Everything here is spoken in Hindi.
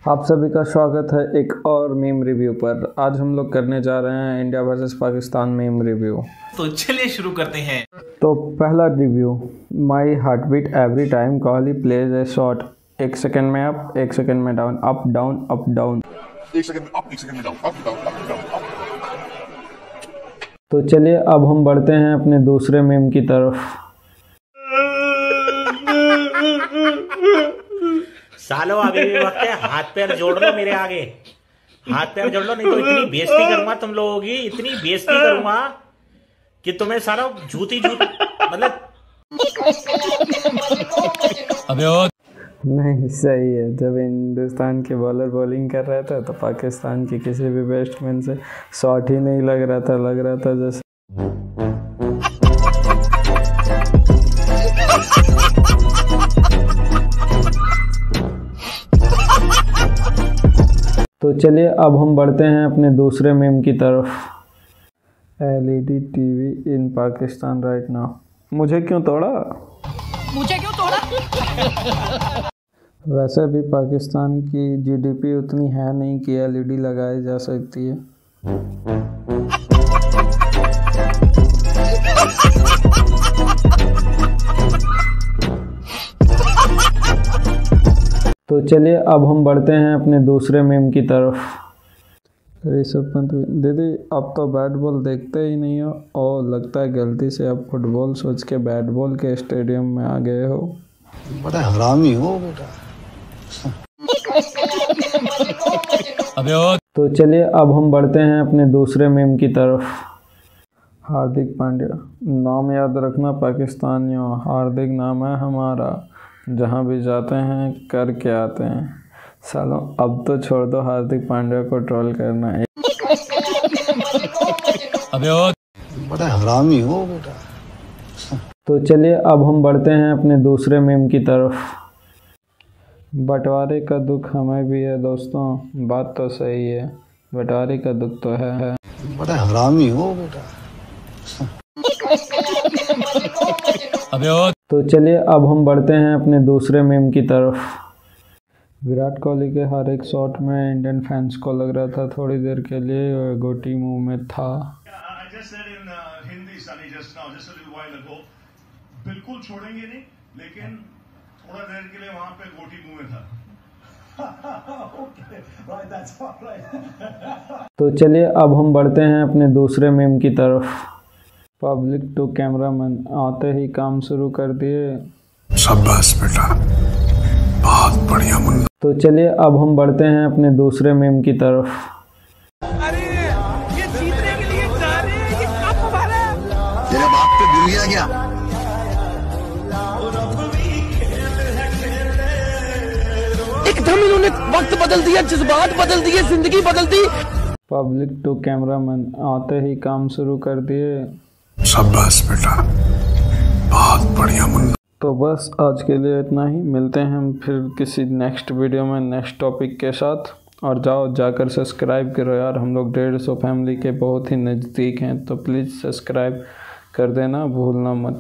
आप सभी का स्वागत है एक और मीम रिव्यू पर। आज हम लोग करने जा रहे हैं India versus Pakistan meme review. तो चलिए शुरू करते हैं। तो पहला review, my heart beat every time Kohli plays a shot. 1 second में अप, 1 सेकंड में down, up down up down, 1 second में अप, 1 सेकंड में down, up down up down up. तो चलिए अब हम बढ़ते हैं अपने दूसरे मीम की तरफ। सालो अभी भी वक्त है, हाथ पैर जोड़ लो मेरे आगे, हाथ पैर जोड़ लो, नहीं तो इतनी बेइज्जती करूंगा तुम लोगों की, इतनी बेइज्जती करूंगा कि तुम्हें सारा जूती मतलब नहीं सही है। जब हिंदुस्तान के बॉलर बॉलिंग कर रहा था तो पाकिस्तान के किसी भी बैट्समैन से शॉट ही नहीं लग रहा था जैसे। तो चलिए अब हम बढ़ते हैं अपने दूसरे मीम की तरफ। LED TV इन पाकिस्तान राइट नाउ। मुझे क्यों तोड़ा? वैसे भी पाकिस्तान की GDP उतनी है नहीं कि LED लगाई जा सकती है। तो चलिए अब हम बढ़ते हैं अपने दूसरे मीम की तरफ। ऋषभ पंत, दीदी अब तो बैट बॉल देखते ही नहीं हो, और लगता है गलती से अब फुटबॉल सोच के बैट बॉल के स्टेडियम में आ गए हो। बड़ा हरामी हो बेटा। तो चलिए अब हम बढ़ते हैं अपने दूसरे मीम की तरफ। हार्दिक पांड्या, नाम याद रखना पाकिस्तानियों, हार्दिक नाम है हमारा, जहाँ भी जाते हैं करके आते हैं। सालों अब तो छोड़ दो हार्दिक पांड्या को ट्रोल करना है। बड़ा हरामी हो बेटा। तो चलिए अब हम बढ़ते हैं अपने दूसरे मीम की तरफ। बंटवारे का दुख हमें भी है दोस्तों, बात तो सही है, बंटवारे का दुख तो है। बड़ा हरामी हो बेटा। तो चलिए अब हम बढ़ते हैं अपने दूसरे मीम की तरफ। विराट कोहली के हर एक शॉट में इंडियन फैंस को लग रहा था थोड़ी देर के लिए गोटी मुंह में था। बिल्कुल छोड़ेंगे नहीं, लेकिन थोड़ा देर के लिए वहां पे गोटी मुंह में था। तो चलिए अब हम बढ़ते हैं अपने दूसरे मीम की तरफ। पब्लिक टू कैमरामैन, आते ही काम शुरू कर दिए। शाबाश बेटा, बहुत बढ़िया मुन्ना। तो चलिए अब हम बढ़ते हैं अपने दूसरे मीम की तरफ। अरे ये जीतने के लिए जा रहे हैं, ये कब हमारा तेरे बाप पे गिर गया क्या? एकदम इन्होंने वक्त बदल दिया, जज्बात बदल दिए, जिंदगी बदल दी। पब्लिक टू कैमरामैन, आते ही काम शुरू कर दिए। शाबाश बेटा, बहुत बढ़िया मुन्ना। तो बस आज के लिए इतना ही। मिलते हैं हम फिर किसी नेक्स्ट वीडियो में नेक्स्ट टॉपिक के साथ। और जाकर सब्सक्राइब करो यार, हम लोग 150 फैमिली के बहुत ही नज़दीक हैं, तो प्लीज़ सब्सक्राइब कर देना, भूलना मत।